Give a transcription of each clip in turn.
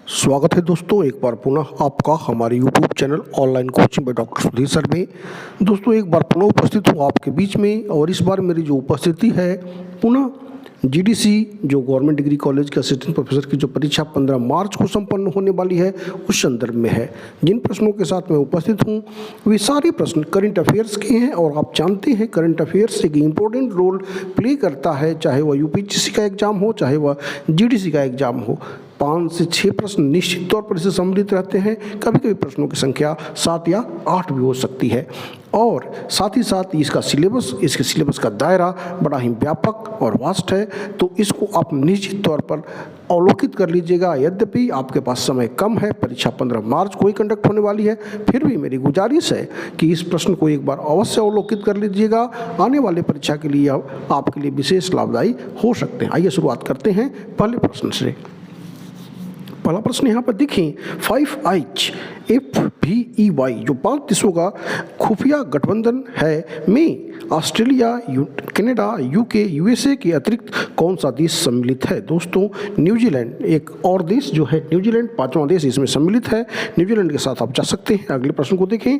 स्वागत है दोस्तों, एक बार पुनः आपका हमारे YouTube channel online coaching by doctor Sudhir sir में। दोस्तों एक बार पुनः उपस्थित हूँ आपके बीच में, और इस बार मेरी जो उपस्थिति है पुनः GDC जो गवर्नमेंट डिग्री कॉलेज के असिस्टेंट प्रोफेसर की जो परीक्षा 15 मार्च को संपन्न होने वाली है उस संदर्भ में है। जिन प्रश्नों के साथ मैं उपस्थित हूँ वे सारे प्रश्न करंट अफेयर्स के हैं, और आप जानते हैं करंट अफेयर्स एक इम्पोर्टेंट रोल प्ले करता है, चाहे वह UPSC का एग्जाम हो चाहे वह GDC का एग्जाम हो। 5 से 6 प्रश्न निश्चित तौर पर इससे सम्मिलित रहते हैं, कभी कभी प्रश्नों की संख्या 7 या 8 भी हो सकती है। और साथ ही साथ इसके सिलेबस का दायरा बड़ा ही व्यापक और वास्ट है, तो इसको आप निश्चित तौर पर अवलोकित कर लीजिएगा। यद्यपि आपके पास समय कम है, परीक्षा 15 मार्च को ही कंडक्ट होने वाली है, फिर भी मेरी गुजारिश है कि इस प्रश्न को एक बार अवश्य अवलोकित कर लीजिएगा। आने वाले परीक्षा के लिए आपके लिए विशेष लाभदायी हो सकते हैं। आइए शुरुआत करते हैं पहले प्रश्न से। पहला प्रश्न यहाँ पर देखें, 5IHFVEY जो 5 देशों का खुफिया गठबंधन है में ऑस्ट्रेलिया, कनाडा, UK, USA के अतिरिक्त कौन सा देश सम्मिलित है? दोस्तों न्यूजीलैंड एक और देश जो है, न्यूजीलैंड 5वां देश इसमें सम्मिलित है। न्यूजीलैंड के साथ आप जा सकते हैं। अगले प्रश्न को देखें,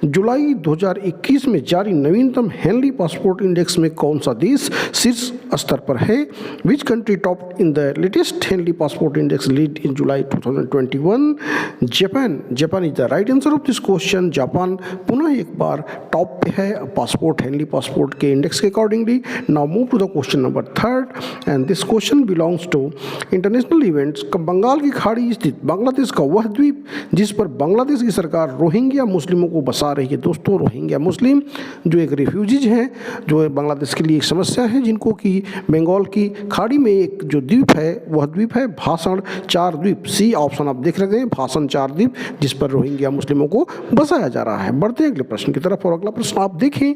जुलाई 2021 में जारी नवीनतम हेनली पासपोर्ट इंडेक्स में कौन सा देश शीर्ष स्तर पर है? Which country top in the latest Henley passport index lead in July 2021? Japan is the right answer of this question. Japan पुनः एक बार टॉप पे है पासपोर्ट हेनली पासपोर्ट के इंडेक्स के accordingly. Now move to the question number 3 and this question belongs to international events. Bengal की खाड़ी स्थित बांग्लादेश का वह द्वीप जिस पर बांग्लादेश की सरकार रोहिंग्या मुस्लिमों को बसा रही है। दोस्तों रोहिंग्या मुस्लिम जो एक रिफ्यूजीज हैं, जो बांग्लादेश के लिए एक समस्या है, जिनको कि बंगाल की खाड़ी में एक जो द्वीप है वह द्वीप है भाषण 4 द्वीप। सी ऑप्शन आप देख रहे हैं, भाषण 4 द्वीप जिस पर रोहिंग्या मुस्लिमों को बसाया जा रहा है। बढ़ते हैं अगले प्रश्न की तरफ, और अगला प्रश्न आप देखें,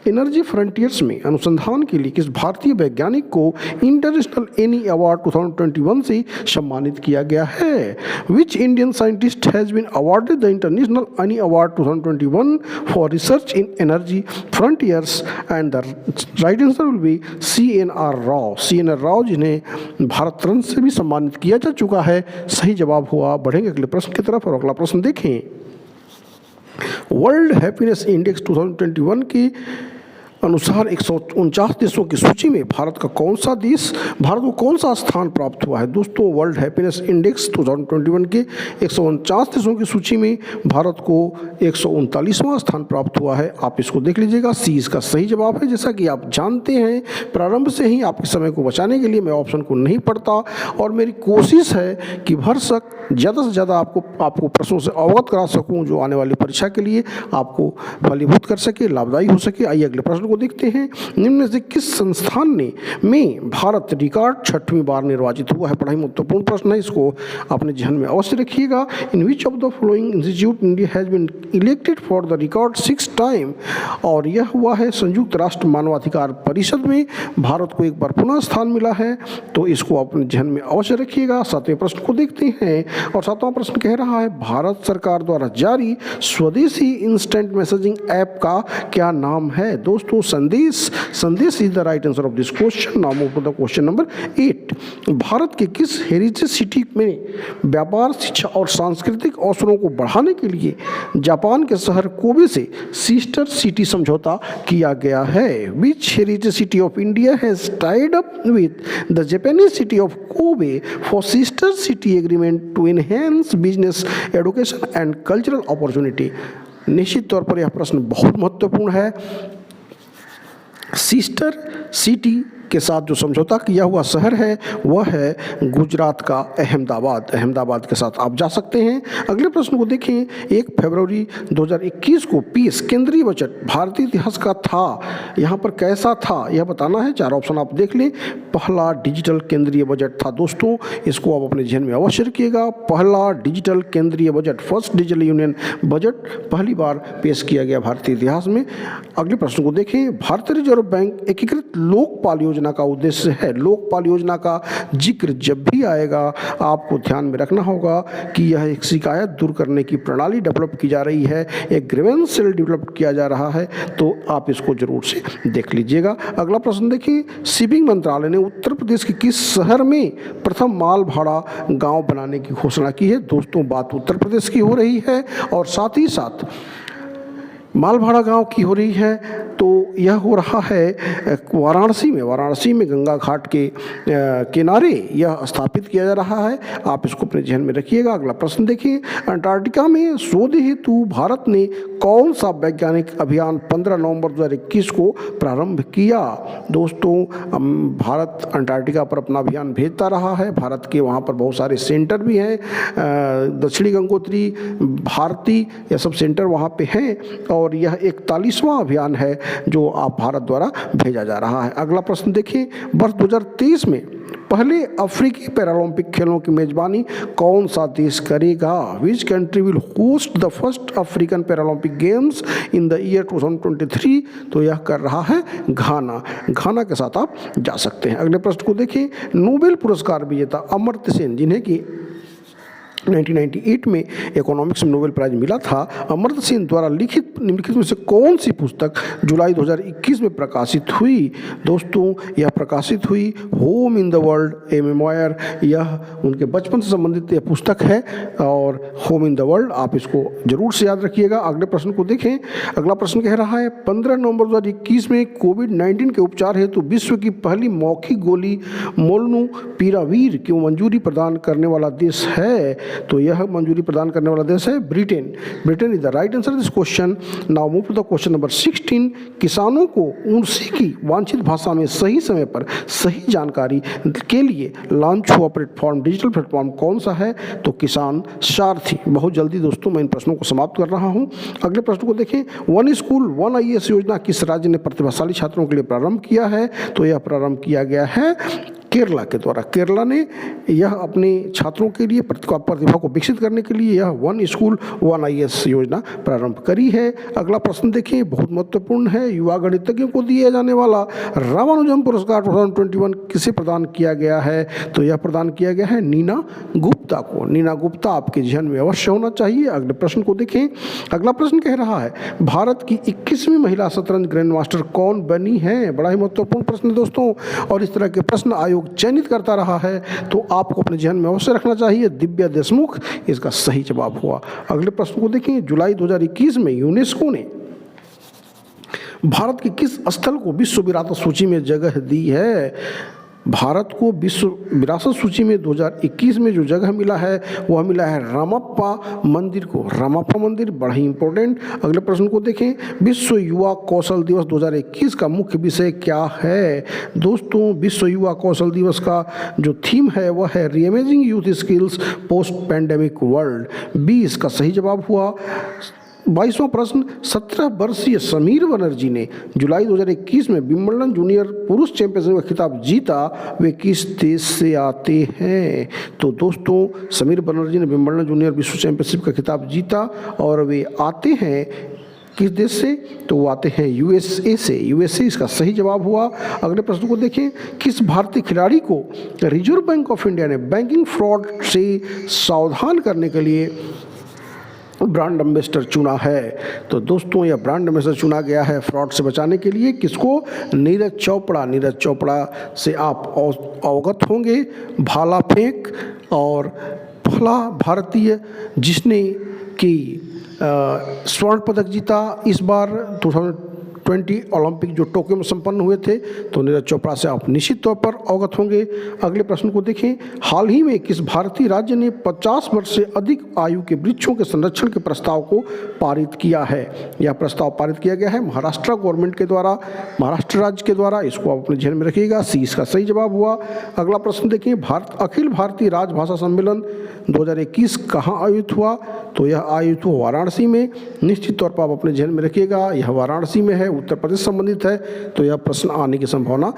एनर्जी फ्रंटियर्स में अनुसंधान के लिए किस भारतीय वैज्ञानिक को इंटरनेशनल एनी अवार्ड 2021 से सम्मानित किया गया है? Which Indian scientist has been awarded the international Eni award 2021 for research in energy frontiers? And the right answer will be CNR Rao. CNR Rao जिन्हें भारत रत्न से भी सम्मानित किया जा चुका है। सही जवाब हुआ। बढ़ेंगे अगले प्रश्न की तरफ, और अगला प्रश्न देखें, वर्ल्ड हैप्पीनेस इंडेक्स 2021 की अनुसार 149 देशों की सूची में भारत को कौन सा स्थान प्राप्त हुआ है? दोस्तों वर्ल्ड हैप्पीनेस इंडेक्स 2021 के 149 देशों की सूची में भारत को 139वां स्थान प्राप्त हुआ है। आप इसको देख लीजिएगा। सी इसका सही जवाब है। जैसा कि आप जानते हैं, प्रारंभ से ही आपके समय को बचाने के लिए मैं ऑप्शन को नहीं पढ़ता, और मेरी कोशिश है कि भरसक ज़्यादा से ज़्यादा आपको प्रश्नों से अवगत करा सकूं, जो आने वाली परीक्षा के लिए आपको फलीभूत कर सके, लाभदायी हो सके। आइए अगले प्रश्न को देखते हैं, निम्न में से किस संस्थान में भारत रिकॉर्ड 6वीं बार निर्वाचित हुआ है? बड़ा ही महत्वपूर्ण प्रश्न है, इसको अपने ध्यान में अवश्य रखिएगा। In which of the following institute India has been elected for the record 6 time? और यह हुआ है संयुक्त राष्ट्र मानवाधिकार परिषद में भारत को एक बार पुनः स्थान मिला है, तो इसको अपने ध्यान में अवश्य रखिएगा। 7वें प्रश्न को देखते हैं, और 7वां प्रश्न कह रहा है, भारत सरकार द्वारा जारी स्वदेशी इंस्टेंट मैसेजिंग ऐप का क्या नाम है? दोस्तों Sandesh is the right answer of this question. Now move to the question number 8। Bharat के किस हेरिटेज सिटी में व्यापार, शिक्षा और सांस्कृतिक अवसरों को बढ़ाने के लिए जापान के शहर कोबे से सिस्टर सिटी समझौता किया गया है? Which heritage city of India has tied up with the Japanese city of Kobe for sister city agreement to enhance business, education and cultural opportunity? निश्चित तौर पर यह प्रश्न बहुत महत्वपूर्ण है। सिस्टर सिटी के साथ जो समझौता किया हुआ शहर है वह है गुजरात का अहमदाबाद के साथ आप जा सकते हैं। अगले प्रश्न को देखें, 1 फरवरी 2021 को पेश केंद्रीय बजट भारतीय इतिहास का था, यहाँ पर कैसा था यह बताना है। 4 ऑप्शन आप देख लें। पहला डिजिटल केंद्रीय बजट था। दोस्तों इसको आप अपने ध्यान में अवश्य रखिएगा। पहला डिजिटल केंद्रीय budget, first digital union budget पहली बार पेश किया गया भारतीय इतिहास में। अगले प्रश्न को देखें, भारतीय रिजर्व बैंक एकीकृत लोकपाल योजना योजना का उद्देश्य है। लोकपाल योजना का जिक्र जब भी आएगा आपको ध्यान में रखना होगा कि यह एक शिकायत दूर करने की प्रणाली डेवलप की जा रही है, एक ग्रीवेंस सेल डेवलप किया जा रहा है, तो आप इसको जरूर से देख लीजिएगा। अगला प्रश्न देखिए, शिपिंग मंत्रालय ने उत्तर प्रदेश के किस शहर में प्रथम माल भाड़ा गांव बनाने की घोषणा की है? दोस्तों, बात उत्तर प्रदेश की हो रही है और साथ ही साथ मालभाड़ा गांव की हो रही है, तो यह हो रहा है वाराणसी में। वाराणसी में गंगा घाट के किनारे यह स्थापित किया जा रहा है। आप इसको अपने ध्यान में रखिएगा। अगला प्रश्न देखिए, अंटार्कटिका में शोध हेतु भारत ने कौन सा वैज्ञानिक अभियान 15 नवंबर 2021 को प्रारंभ किया? दोस्तों, भारत अंटार्कटिका पर अपना अभियान भेजता रहा है। भारत के वहाँ पर बहुत सारे सेंटर भी हैं, दक्षिणी गंगोत्री, भारती, यह सब सेंटर वहाँ पे हैं और यह 41वां अभियान है जो आप भारत द्वारा भेजा जा रहा है। अगला प्रश्न देखिए, वर्ष 2023 में पहले अफ्रीकी पैरालंपिक खेलों की मेजबानी कौन सा देश करेगा? Which country will host the first African Paralympic games in the year 2023? तो यह कर रहा है घाना। घाना के साथ आप जा सकते हैं। अगले प्रश्न को देखिए, नोबेल पुरस्कार विजेता अमर्त्य सेन, जिन्हें कि 1998 में इकोनॉमिक्स में नोबेल प्राइज मिला था, अमर्त्य सेन द्वारा लिखित निम्नलिखित में से कौन सी पुस्तक जुलाई 2021 में प्रकाशित हुई? दोस्तों, यह प्रकाशित हुई home in the world A memoir. यह उनके बचपन से संबंधित यह पुस्तक है और होम इन द वर्ल्ड, आप इसको जरूर से याद रखिएगा। अगले प्रश्न को देखें। अगला प्रश्न कह रहा है, 15 नवंबर 2021 में कोविड-19 के उपचार हेतु विश्व की पहली मौखिक गोली मोलनुपीरावीर को मंजूरी प्रदान करने वाला देश है? तो यह मंजूरी प्रदान करने वाला देश है Britain. Britain is the right answer this question. Now move to the question number 16। किसानों को उनसे की वांछित भाषा में सही समय पर सही जानकारी के लिए लॉन्च हुआ प्लेटफॉर्म, डिजिटल प्लेटफॉर्म कौन सा है? तो किसान सारथी। बहुत जल्दी दोस्तों मैं इन प्रश्नों को समाप्त कर रहा हूं। अगले प्रश्न को देखें, वन स्कूल वन IAS योजना किस राज्य ने प्रतिभाशाली छात्रों के लिए प्रारंभ किया है? तो यह प्रारंभ किया गया है केरला के द्वारा। केरला ने यह अपने छात्रों के लिए प्रतिभा को विकसित करने के लिए यह वन स्कूल वन IAS योजना प्रारंभ करी है। अगला प्रश्न देखिए, बहुत महत्वपूर्ण है। युवा गणितज्ञों को दिया जाने वाला रामानुजम पुरस्कार 2021 किसे प्रदान किया गया है? तो यह प्रदान किया गया है नीना गुप्ता को। नीना गुप्ता आपके ध्यान में अवश्य होना चाहिए। अगले प्रश्न को देखें। अगला प्रश्न कह रहा है, भारत की 21वीं महिला शतरंज ग्रैंड मास्टर कौन बनी है? बड़ा ही महत्वपूर्ण प्रश्न दोस्तों, और इस तरह के प्रश्न आयोग चयनित करता रहा है, तो आपको अपने ध्यान में अवश्य रखना चाहिए। दिव्या देशमुख इसका सही जवाब हुआ। अगले प्रश्न को देखें। जुलाई 2021 में यूनेस्को ने भारत के किस स्थल को विश्व विरासत सूची में जगह दी है? भारत को विश्व विरासत सूची में 2021 में जो जगह मिला है वह मिला है रामप्पा मंदिर को। रामप्पा मंदिर बड़ा ही इंपॉर्टेंट। अगले प्रश्न को देखें। विश्व युवा कौशल दिवस 2021 का मुख्य विषय क्या है? दोस्तों, विश्व युवा कौशल दिवस का जो थीम है वह है reimagining youth skills post pandemic world. B इसका सही जवाब हुआ। 22वां प्रश्न, 17 वर्षीय समीर बनर्जी ने जुलाई 2021 में विंबलडन जूनियर पुरुष चैंपियनशिप का खिताब जीता, वे किस देश से आते हैं? तो दोस्तों, समीर बनर्जी ने विंबलडन जूनियर विश्व चैंपियनशिप का खिताब जीता और वे आते हैं किस देश से? तो वो आते हैं USA से। USA इसका सही जवाब हुआ। अगले प्रश्न को देखें। किस भारतीय खिलाड़ी को रिजर्व बैंक ऑफ इंडिया ने बैंकिंग फ्रॉड से सावधान करने के लिए ब्रांड एम्बेसडर चुना है? तो दोस्तों, यह ब्रांड एम्बेसडर चुना गया है फ्रॉड से बचाने के लिए। किसको? नीरज चोपड़ा। नीरज चोपड़ा से आप अवगत होंगे। भाला फेंक और पहला भारतीय जिसने कि स्वर्ण पदक जीता इस बार 2020 ओलंपिक जो टोक्यो में संपन्न हुए थे, तो नीरज चोपड़ा से आप निश्चित तौर पर अवगत होंगे। अगले प्रश्न को देखें। हाल ही में किस भारतीय राज्य ने 50 वर्ष से अधिक आयु के वृक्षों के संरक्षण के प्रस्ताव को पारित किया है? यह प्रस्ताव पारित किया गया है महाराष्ट्र गवर्नमेंट के द्वारा, महाराष्ट्र राज्य के द्वारा। इसको आप अपने ध्यान में रखिएगा। सी इसका सही जवाब हुआ। अगला प्रश्न देखिए। अखिल भारतीय राजभाषा सम्मेलन 2021 कहाँ आयोजित हुआ? तो यह आयोजित हुआ वाराणसी में। निश्चित तौर पर आप अपने ध्यान में रखिएगा, यह वाराणसी में है, उत्तर प्रदेश संबंधित है, तो यह प्रश्न आने की संभावना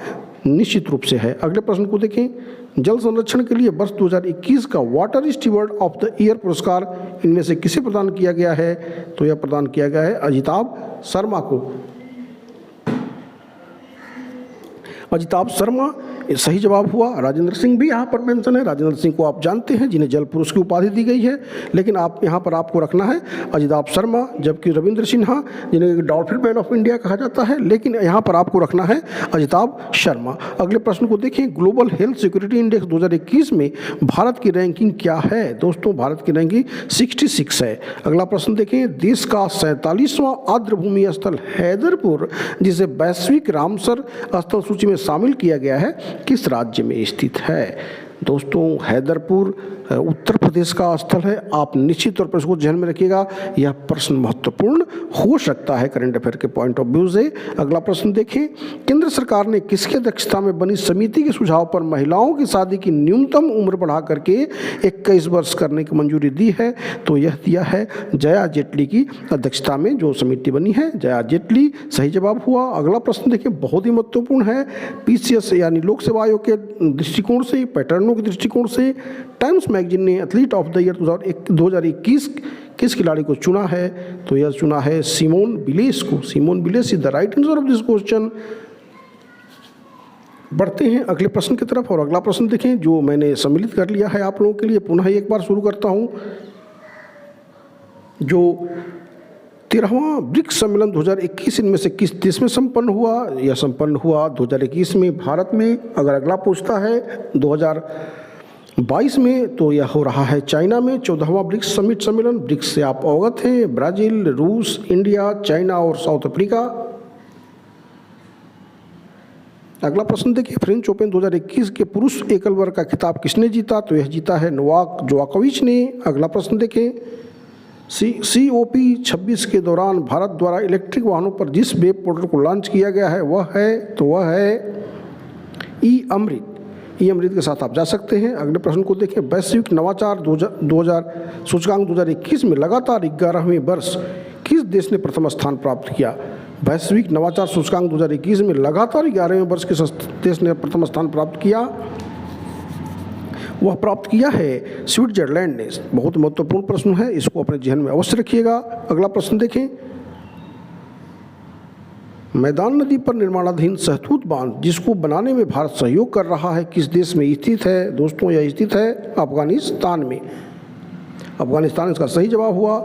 निश्चित रूप से है। अगले प्रश्न को देखें। जल संरक्षण के लिए वर्ष 2021 का water steward of the year पुरस्कार इनमें से किसे प्रदान किया गया है? तो यह प्रदान किया गया है अजिताभ शर्मा को। अजिताभ शर्मा, ये सही जवाब हुआ। राजेंद्र सिंह भी यहाँ पर मेंशन है। राजेंद्र सिंह को आप जानते हैं, जिन्हें जल पुरुष की उपाधि दी गई है, लेकिन आप यहाँ पर आपको रखना है अजिताभ शर्मा, जबकि रविंद्र सिन्हा, जिन्हें डॉल्फिन मैन ऑफ इंडिया कहा जाता है, लेकिन यहाँ पर आपको रखना है अजिताभ शर्मा। अगले प्रश्न को देखिए, ग्लोबल हेल्थ सिक्योरिटी इंडेक्स 2021 में भारत की रैंकिंग क्या है? दोस्तों, भारत की रैंकिंग 66 है। अगला प्रश्न देखें, देश का 47वां आर्द्रभूमि स्थल हैदरपुर, जिसे वैश्विक रामसर स्थल सूची में शामिल किया गया है, किस राज्य में स्थित है? दोस्तों, हैदरपुर उत्तर प्रदेश का स्थल है। आप निश्चित तौर पर इसको ध्यान में रखिएगा, यह प्रश्न महत्वपूर्ण हो सकता है करंट अफेयर के पॉइंट ऑफ व्यू से। अगला प्रश्न देखें, केंद्र सरकार ने किसकी अध्यक्षता में बनी समिति के सुझाव पर महिलाओं की शादी की न्यूनतम उम्र बढ़ा करके 21 वर्ष करने की मंजूरी दी है? तो यह दिया है जया जेटली की अध्यक्षता में जो समिति बनी है, जया जेटली सही जवाब हुआ। अगला प्रश्न देखिए, बहुत ही महत्वपूर्ण है। पीसीएस यानी लोक सेवा आयोग के दृष्टिकोण से, पैटर्नों के दृष्टिकोण से टाइम्स मैगजीन ने एथलीट ऑफ द ईयर 2021 किस खिलाड़ी को चुना है? तो यह चुना है सिमोन बिलेस को। Simone Biles is the right answer of this question. बढ़ते हैं अगले प्रश्न की तरफ, और अगला प्रश्न देखें जो मैंने सम्मिलित कर लिया है आप लोगों के लिए। पुनः एक बार शुरू करता हूं। जो 13वां ब्रिक्स सम्मेलन 2021 इनमें से किस देश में संपन्न हुआ? यह संपन्न हुआ 2021 में भारत में। अगर अगला पूछता है 2022 में, तो यह हो रहा है चाइना में। 14वां ब्रिक्स समिट सम्मेलन, ब्रिक्स से आप अवगत हैं, ब्राज़ील, रूस, इंडिया, चाइना और साउथ अफ्रीका। अगला प्रश्न देखिए, फ्रेंच ओपन 2021 के पुरुष एकल वर्ग का खिताब किसने जीता? तो यह जीता है नोवाक जोकोविच ने। अगला प्रश्न देखें, COP 26 के दौरान भारत द्वारा इलेक्ट्रिक वाहनों पर जिस वेब पोर्टल को लॉन्च किया गया है वह है ई-अमृत। ई-अमृत के साथ आप जा सकते हैं। अगले प्रश्न को देखें, वैश्विक नवाचार 2000 सूचकांक 2021 में लगातार 11वें वर्ष किस देश ने प्रथम स्थान प्राप्त किया? वैश्विक नवाचार सूचकांक 2021 में लगातार 11वें वर्ष किस देश ने प्रथम स्थान प्राप्त किया? वह प्राप्त किया है स्विट्जरलैंड ने। बहुत महत्वपूर्ण प्रश्न है, इसको अपने ध्यान में अवश्य रखिएगा। अगला प्रश्न देखें, मैदान नदी पर निर्माणाधीन सहतूत बांध जिसको बनाने में भारत सहयोग कर रहा है, किस देश में स्थित है? दोस्तों, यह स्थित है अफगानिस्तान में। अफगानिस्तान इसका सही जवाब हुआ।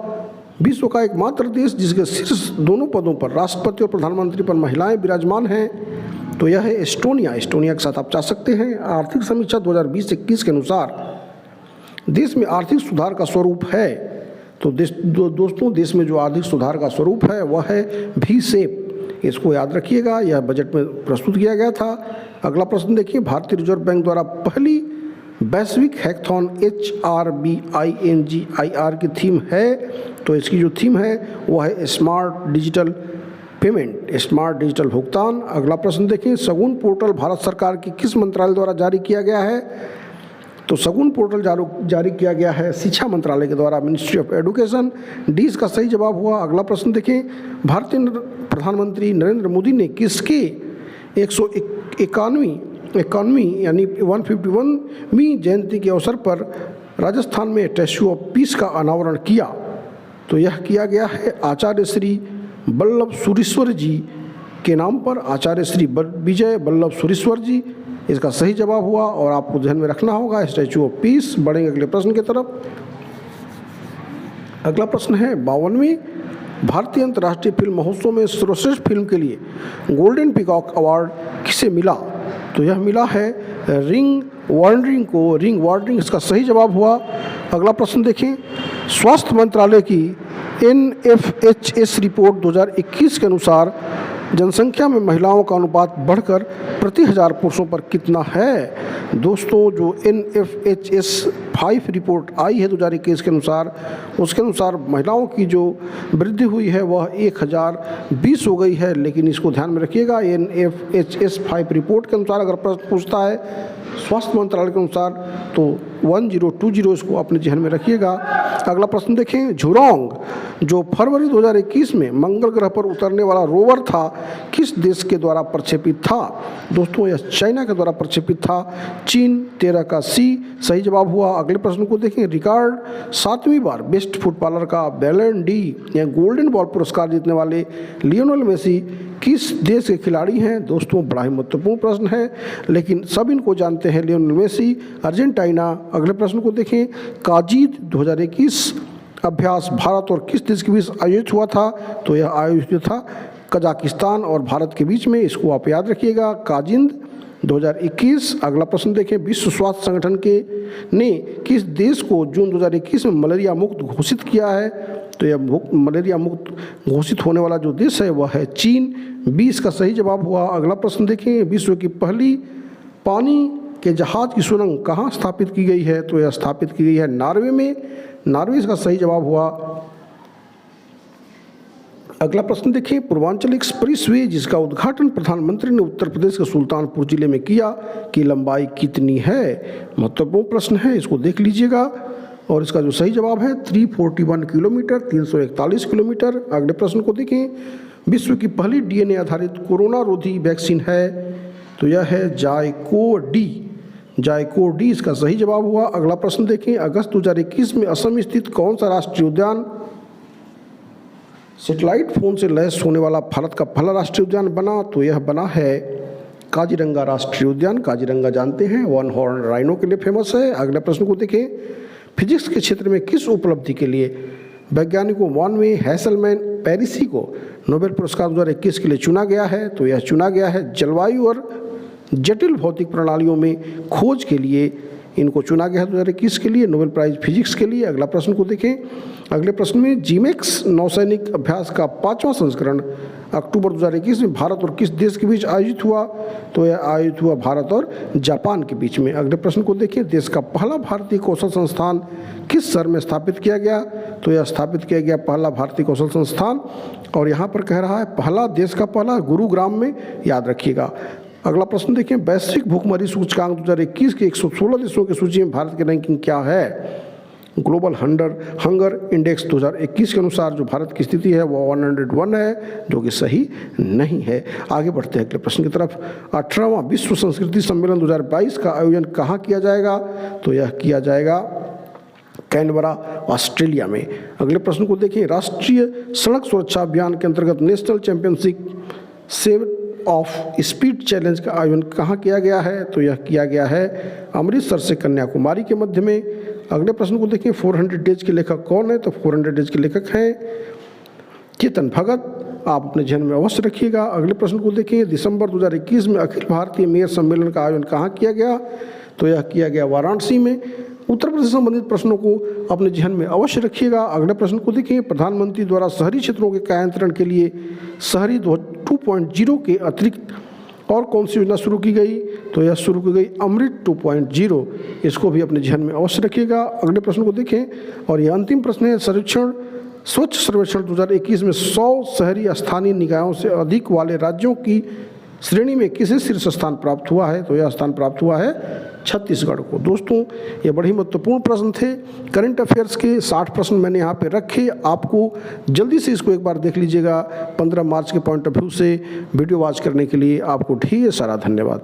विश्व का एकमात्र देश जिसके शीर्ष दोनों पदों पर, राष्ट्रपति और प्रधानमंत्री पर, महिलाएं विराजमान हैं, तो यह है एस्टोनिया। एस्टोनिया के साथ आप जा सकते हैं। आर्थिक समीक्षा 2020-21 के अनुसार देश में आर्थिक सुधार का स्वरूप है। तो दोस्तों, देश में जो आर्थिक सुधार का स्वरूप है वह है V शेप। इसको याद रखिएगा, यह बजट में प्रस्तुत किया गया था। अगला प्रश्न देखिए, भारतीय रिजर्व बैंक द्वारा पहली वैश्विक हैकाथॉन HRBINGIR की थीम है। तो इसकी जो थीम है वह है smart digital payment, smart digital भुगतान। अगला प्रश्न देखिए, शगुन पोर्टल भारत सरकार की किस मंत्रालय द्वारा जारी किया गया है? तो शगुन पोर्टल जारी किया गया है शिक्षा मंत्रालय के द्वारा, मिनिस्ट्री ऑफ एजुकेशन। डी इसका सही जवाब हुआ। अगला प्रश्न देखें, भारतीय प्रधानमंत्री नरेंद्र मोदी ने किसके 151वीं यानी 151वीं जयंती के अवसर पर राजस्थान में स्टैच्यू ऑफ पीस का अनावरण किया? तो यह किया गया है आचार्य श्री वल्लभ सुरीश्वर जी के नाम पर, आचार्य श्री विजय वल्लभ सुरीश्वर जी। इसका सही जवाब हुआ और आपको ध्यान में रखना होगा स्टैच्यू ऑफ पीस। बढ़ेंगे अगले प्रश्न की तरफ। अगला प्रश्न है, 52वें भारतीय अंतर्राष्ट्रीय फिल्म महोत्सव में सर्वश्रेष्ठ फिल्म के लिए गोल्डन पीकॉक अवार्ड किसे मिला? तो यह मिला है रिंग वार्डरिंग को। रिंग वार्डरिंग इसका सही जवाब हुआ। अगला प्रश्न देखें, स्वास्थ्य मंत्रालय की NFHS रिपोर्ट 2021 के अनुसार जनसंख्या में महिलाओं का अनुपात बढ़कर प्रति 1000 पुरुषों पर कितना है? दोस्तों, जो NFHS 5 रिपोर्ट आई है 2021 के अनुसार, उसके अनुसार महिलाओं की जो वृद्धि हुई है वह 1020 हो गई है। लेकिन इसको ध्यान में रखिएगा, NFHS 5 रिपोर्ट के अनुसार अगर प्रश्न पूछता है स्वास्थ्य मंत्रालय के अनुसार तो 1020, इसको अपने ध्यान में रखिएगा। अगला प्रश्न देखें, झुरोंग जो फरवरी 2021 में मंगल ग्रह पर उतरने वाला रोवर था किस देश के द्वारा प्रक्षेपित था? दोस्तों, यह चाइना के द्वारा प्रक्षेपित था। चीन 13 का C सही जवाब हुआ। अगले प्रश्न को देखें, रिकॉर्ड 7वीं बार बेस्ट फुटबॉलर का बैलन डी या गोल्डन बॉल पुरस्कार जीतने वाले लियोनेल मेसी किस देश के खिलाड़ी हैं? दोस्तों बड़ा ही महत्वपूर्ण प्रश्न है, लेकिन सब इनको जानते हैं। Lionel Messi, Argentina. अगले प्रश्न को देखें, काजीद 2021 अभ्यास भारत और किस देश के बीच आयोजित हुआ था? तो यह आयोजित था कजाकिस्तान और भारत के बीच में। इसको आप याद रखिएगा, काजिंद 2021। अगला प्रश्न देखें, विश्व स्वास्थ्य संगठन ने किस देश को जून 2021 में मलेरिया मुक्त घोषित किया है? तो यह मलेरिया मुक्त घोषित होने वाला जो देश है वह है चीन। 20 का सही जवाब हुआ। अगला प्रश्न देखें, विश्व की पहली पानी के जहाज की सुरंग कहाँ स्थापित की गई है? तो यह स्थापित की गई है नॉर्वे में। नॉर्वे इसका सही जवाब हुआ। अगला प्रश्न देखिए, पूर्वांचल एक्सप्रेस वे जिसका उद्घाटन प्रधानमंत्री ने उत्तर प्रदेश के सुल्तानपुर जिले में किया, की लंबाई कितनी है? महत्वपूर्ण प्रश्न है, इसको देख लीजिएगा। और इसका जो सही जवाब है 341 किलोमीटर, 341 किलोमीटर। अगले प्रश्न को देखें, विश्व की पहली DNA आधारित कोरोना रोधी वैक्सीन है? तो यह है जायकोडी। जायकोडी इसका सही जवाब हुआ। अगला प्रश्न देखें, अगस्त 2021 में असम स्थित कौन सा राष्ट्रीय उद्यान सैटेलाइट फोन से लैस होने वाला भारत का पहला राष्ट्रीय उद्यान बना? तो यह बना है काजीरंगा राष्ट्रीय उद्यान। काजीरंगा जानते हैं वन हॉर्न राइनो के लिए फेमस है। अगले प्रश्न को देखें, फिजिक्स के क्षेत्र में किस उपलब्धि के लिए वैज्ञानिकों मॉनवे, हैसलमैन, पेरिसी को नोबेल पुरस्कार 2021 के लिए चुना गया है? तो यह चुना गया है जलवायु और जटिल भौतिक प्रणालियों में खोज के लिए इनको चुना गया है 2021 के लिए, नोबेल प्राइज फिजिक्स के लिए। अगला प्रश्न को देखें, अगले प्रश्न में जीमेक्स नौसैनिक अभ्यास का 5वां संस्करण अक्टूबर 2021 में भारत और किस देश के बीच आयोजित हुआ? तो यह आयोजित हुआ भारत और जापान के बीच में। अगले प्रश्न को देखें, देश का पहला भारतीय कौशल संस्थान किस शहर में स्थापित किया गया? तो यह स्थापित किया गया पहला भारतीय कौशल संस्थान, और यहाँ पर कह रहा है पहला, देश का पहला गुरुग्राम में, याद रखिएगा। अगला प्रश्न देखें, वैश्विक भूखमरी सूचकांक 2021 के 116 देशों की सूची में भारत की रैंकिंग क्या है? ग्लोबल हंगर इंडेक्स 2021 के अनुसार जो भारत की स्थिति है वो 101 है, जो कि सही नहीं है। आगे बढ़ते हैं अगले प्रश्न की तरफ। 18वां विश्व संस्कृति सम्मेलन 2022 का आयोजन कहाँ किया जाएगा? तो यह किया जाएगा कैनबरा, ऑस्ट्रेलिया में। अगले प्रश्न को देखिए, राष्ट्रीय सड़क सुरक्षा अभियान के अंतर्गत national championship save of speed challenge का आयोजन कहाँ किया गया है? तो यह किया गया है अमृतसर से कन्याकुमारी के मध्य में। अगले प्रश्न को देखिए, 400 डेज के लेखक कौन है? तो 400 डेज के लेखक हैं चेतन भगत। आप अपने ध्यान में अवश्य रखिएगा। अगले प्रश्न को देखिए, दिसंबर 2021 में अखिल भारतीय मेयर सम्मेलन का आयोजन कहाँ किया गया? तो यह किया गया वाराणसी में। उत्तर प्रदेश से संबंधित प्रश्नों को अपने ध्यान में अवश्य रखिएगा। अगले प्रश्न को देखिए, प्रधानमंत्री द्वारा शहरी क्षेत्रों के कायांतरण के लिए शहरी 2.0 के अतिरिक्त और कौन सी योजना शुरू की गई? तो यह शुरू की गई अमृत 2.0। इसको भी अपने ध्यान में अवश्य रखिएगा। अगले प्रश्न को देखें, और यह अंतिम प्रश्न है, स्वच्छ सर्वेक्षण 2021 में 100 शहरी स्थानीय निकायों से अधिक वाले राज्यों की श्रेणी में किसे शीर्ष स्थान प्राप्त हुआ है? तो यह स्थान प्राप्त हुआ है छत्तीसगढ़ को। दोस्तों ये बड़ी महत्वपूर्ण प्रश्न थे। करंट अफेयर्स के 60 प्रश्न मैंने यहाँ पे रखे, आपको जल्दी से इसको एक बार देख लीजिएगा। 15 मार्च के पॉइंट ऑफ व्यू से वीडियो वॉच करने के लिए आपको ढेर सारा धन्यवाद।